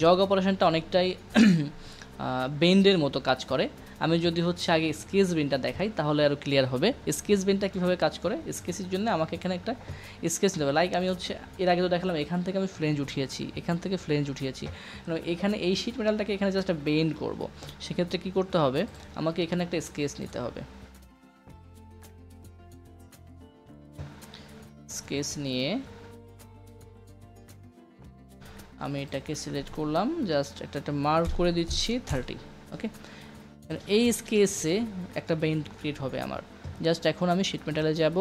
Jug অপারেশনটা অনেকটাই বেন্ডের মতো কাজ করে। আমি যদি হচ্ছে আগে স্কেচ বেনটা দেখাই তাহলে আরও ক্লিয়ার হবে। স্কেচ বেনটা কীভাবে কাজ করে, স্কেচের জন্য আমাকে এখানে একটা স্কেচ নিতে হবে। লাইক আমি হচ্ছে এর আগে তো দেখালাম এখান থেকে আমি ফ্লেঞ্জ উঠিয়েছি, এখান থেকে ফ্লেঞ্জ উঠিয়েছি, এখানে এই শিট মেটালটাকে এখানে জাস্ট বেন্ড করব। সেক্ষেত্রে কী করতে হবে, আমাকে এখানে একটা স্কেচ নিতে হবে। স্কেচ নিয়ে আমি এটাকে সিলেক্ট করলাম, জাস্ট একটা মার্ক করে দিচ্ছি 30। ওকে, এই স্কেচে একটা বেন্ড ক্রিয়েট হবে আমার। জাস্ট এখন আমি শিট মেটালে যাব,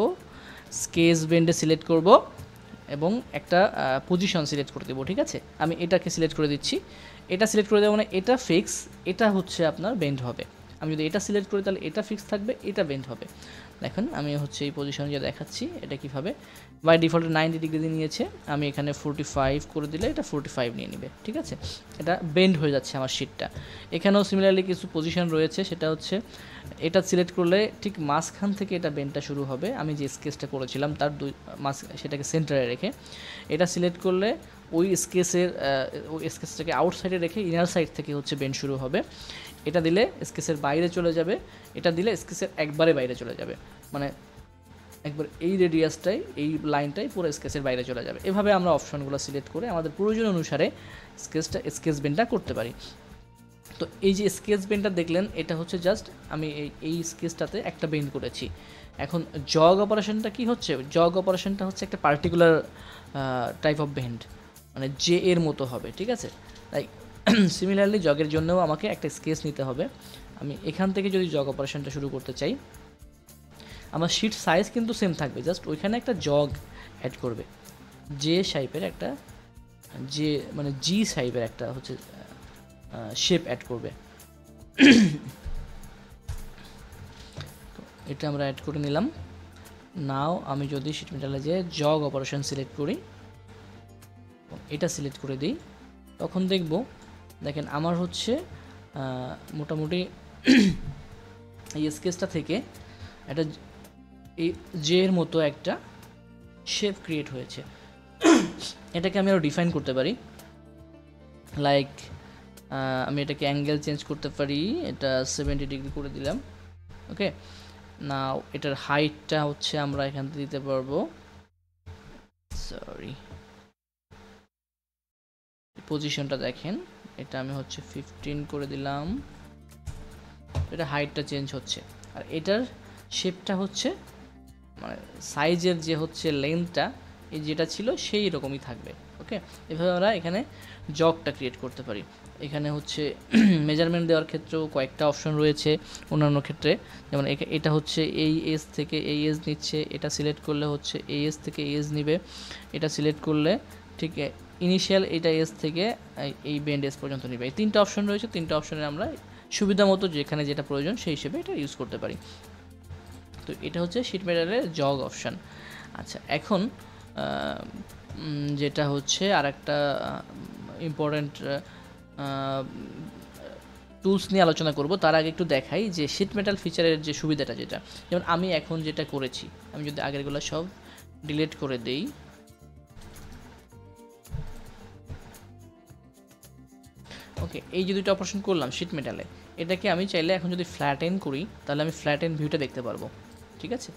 স্কেচ বেন্ডে সিলেক্ট করব এবং একটা পজিশন সিলেক্ট করে দেবো। ঠিক আছে, আমি এটাকে সিলেক্ট করে দিচ্ছি। এটা সিলেক্ট করে দেবো মানে এটা ফিক্স, এটা হচ্ছে আপনার বেন্ড হবে। আমি যদি এটা সিলেক্ট করি তাহলে এটা ফিক্স থাকবে, এটা বেন্ড হবে। দেখুন আমি হচ্ছে এই পজিশনে যে দেখাচ্ছি এটা কীভাবে, বাই ডিফল্ট 90 ডিগ্রি দিয়ে নিয়েছে, আমি এখানে 45 করে দিলে এটা 45 নিয়ে নেবে। ঠিক আছে, এটা বেন্ড হয়ে যাচ্ছে আমার শিটটা। এখানেও সিমিলারলি কিছু পজিশন রয়েছে, সেটা হচ্ছে এটা সিলেক্ট করলে ঠিক মাঝখান থেকে এটা বেন্ডটা শুরু হবে। আমি যে স্কেচটা করেছিলাম তার সেটাকে সেন্টারে রেখে এটা সিলেক্ট করলে ওই স্কেচটাকে আউটসাইডে রেখে ইনার সাইড থেকে হচ্ছে বেন্ড শুরু হবে। এটা দিলে স্কেচের বাইরে চলে যাবে, এটা দিলে স্কেচের একবারে বাইরে চলে যাবে, মানে একবার এই রেডিয়াসটাই, এই লাইনটাই পুরো স্কেচের বাইরে চলে যাবে। এভাবে আমরা অপশনগুলো সিলেক্ট করে আমাদের প্রয়োজন অনুসারে স্কেচ বেন্ডটা করতে পারি। তো এই যে স্কেচ বেন্ডটা দেখলেন, এটা হচ্ছে জাস্ট আমি এই স্কেচটাতে একটা বেন্ড করেছি। এখন জগ অপারেশনটা কি হচ্ছে, জগ অপারেশনটা হচ্ছে একটা পার্টিকুলার টাইপ অফ বেন্ড, মানে জে এর মতো হবে। ঠিক আছে, তাই সিমিলারলি জগের জন্যও আমাকে একটা স্কেচ নিতে হবে। আমি এখান থেকে যদি জগ অপারেশনটা শুরু করতে চাই, আমার শিট সাইজ কিন্তু সেম থাকবে, জাস্ট ওইখানে একটা জগ অ্যাড করবে, জে শাইপের একটা, যে মানে জি শাইপের একটা হচ্ছে শেপ অ্যাড করবে। এটা আমরা অ্যাড করে নিলাম। নাও আমি যদি শিট মেটালে যে জগ অপারেশন সিলেক্ট করি, এটা সিলেক্ট করে দিই, তখন দেখেন আমার হচ্ছে মোটামুটি এই স্কেচটা থেকে একটা এই জে এর মতো একটা শেপ ক্রিয়েট হয়েছে। এটাকে আমি আরও ডিফাইন করতে পারি, লাইক আমি এটাকে অ্যাঙ্গেল চেঞ্জ করতে পারি, এটা 70 ডিগ্রি করে দিলাম। ওকে, নাও এটার হাইটটা হচ্ছে আমরা এখান থেকে দিতে পারবো, সরি পজিশনটা দেখেন, এটা আমি হচ্ছে 15 করে দিলাম। এটা হাইটটা চেঞ্জ হচ্ছে, আর এটার শেপটা হচ্ছে মানে সাইজের যে হচ্ছে লেন্থটা এই যেটা ছিল সেই রকমই থাকবে। ওকে, এভাবে আমরা এখানে জগটা ক্রিয়েট করতে পারি। এখানে হচ্ছে মেজারমেন্ট দেওয়ার ক্ষেত্রেও কয়েকটা অপশন রয়েছে অন্যান্য ক্ষেত্রে, যেমন এটা হচ্ছে এই এজ থেকে এই এজ নিচ্ছে, এটা সিলেক্ট করলে হচ্ছে এই এজ থেকে এই এজ নিবে, এটা সিলেক্ট করলে ঠিক ইনিশিয়াল এটা এজ থেকে এই বেন্ড এজ পর্যন্ত নিবে। এই তিনটা অপশন রয়েছে, তিনটা অপশনে আমরা সুবিধা মতো যেখানে যেটা প্রয়োজন সেই হিসেবে এটা ইউজ করতে পারি। তো এটা হচ্ছে শিট মেটালের জগ অপশান। আচ্ছা, এখন যেটা হচ্ছে আর একটা ইম্পর্ট্যান্ট টুলস নিয়ে আলোচনা করব, তার আগে একটু দেখাই যে শিট মেটাল ফিচারের যে সুবিধাটা, যেটা যেমন আমি এখন যেটা করেছি, আমি যদি আগেরগুলো সব ডিলিট করে দেই, ওকে, এই যে দুটো অপারেশন করলাম শিট মেটালে, এটাকে আমি চাইলে এখন যদি ফ্ল্যাটেন করি তাহলে আমি ফ্ল্যাটেন ভিউটা দেখতে পারবো। ঠিক আছে,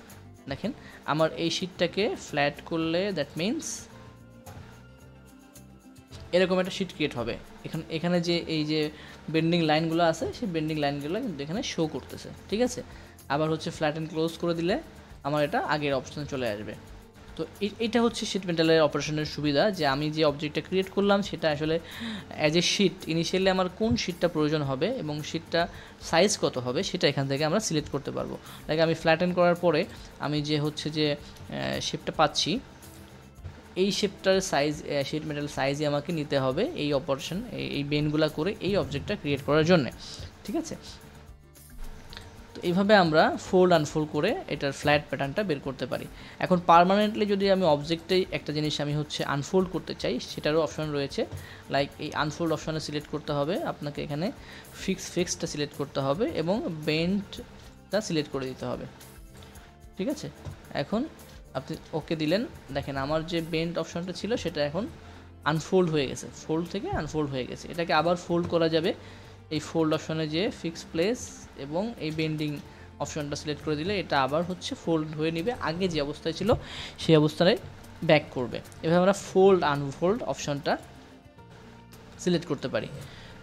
দেখেন আমার এই শিটটাকে ফ্ল্যাট করলে দ্যাট মিনস এরকম একটা শিট ক্রিয়েট হবে। এখানে যে এই যে বেন্ডিং লাইনগুলো আছে সেই বেন্ডিং লাইনগুলো কিন্তু এখানে শো করতেছে। ঠিক আছে, আবার হচ্ছে ফ্ল্যাটেন ক্লোজ করে দিলে আমার এটা আগের অপশানে চলে আসবে। তো এটা হচ্ছে শিট মেটালের অপারেশনের সুবিধা, যে আমি যে অবজেক্টটা ক্রিয়েট করলাম সেটা আসলে অ্যাজ এ শিট ইনিশিয়ালি আমার কোন শিটটা প্রয়োজন হবে এবং শিটটা সাইজ কত হবে সেটা এখান থেকে আমরা সিলেক্ট করতে পারবো। লাইক আমি ফ্ল্যাটেন করার পরে আমি যে হচ্ছে যে শেপটা পাচ্ছি, এই শেপটার সাইজ শিট মেটাল সাইজই আমাকে নিতে হবে এই অপারেশন, এই বেনগুলো করে এই অবজেক্টটা ক্রিয়েট করার জন্য। ঠিক আছে, তো এইভাবে আমরা ফোল্ড আনফোল্ড করে এটার ফ্ল্যাট প্যাটার্নটা বের করতে পারি। এখন পার্মানেন্টলি যদি আমি অবজেক্টেই একটা জিনিস আমি হচ্ছে আনফোল্ড করতে চাই, সেটারও অপশন রয়েছে। লাইক এই আনফোল্ড অপশনে সিলেক্ট করতে হবে আপনাকে, এখানে ফিক্সটা সিলেক্ট করতে হবে এবং বেন্ডটা সিলেক্ট করে দিতে হবে। ঠিক আছে, এখন আপনি ওকে দিলেন, দেখেন আমার যে বেন্ড অপশনটা ছিল সেটা এখন আনফোল্ড হয়ে গেছে, ফোল্ড থেকে আনফোল্ড হয়ে গেছে। এটাকে আবার ফোল্ড করা যাবে, এই ফোল্ড অপশনে যে ফিক্স প্লেস এবং এই বেন্ডিং অপশনটা সিলেক্ট করে দিলে এটা আবার হচ্ছে ফোল্ড হয়ে নেবে, আগে যে অবস্থায় ছিল সেই অবস্থায় ব্যাক করবে। এভাবে আমরা ফোল্ড আনফোল্ড অপশনটা সিলেক্ট করতে পারি।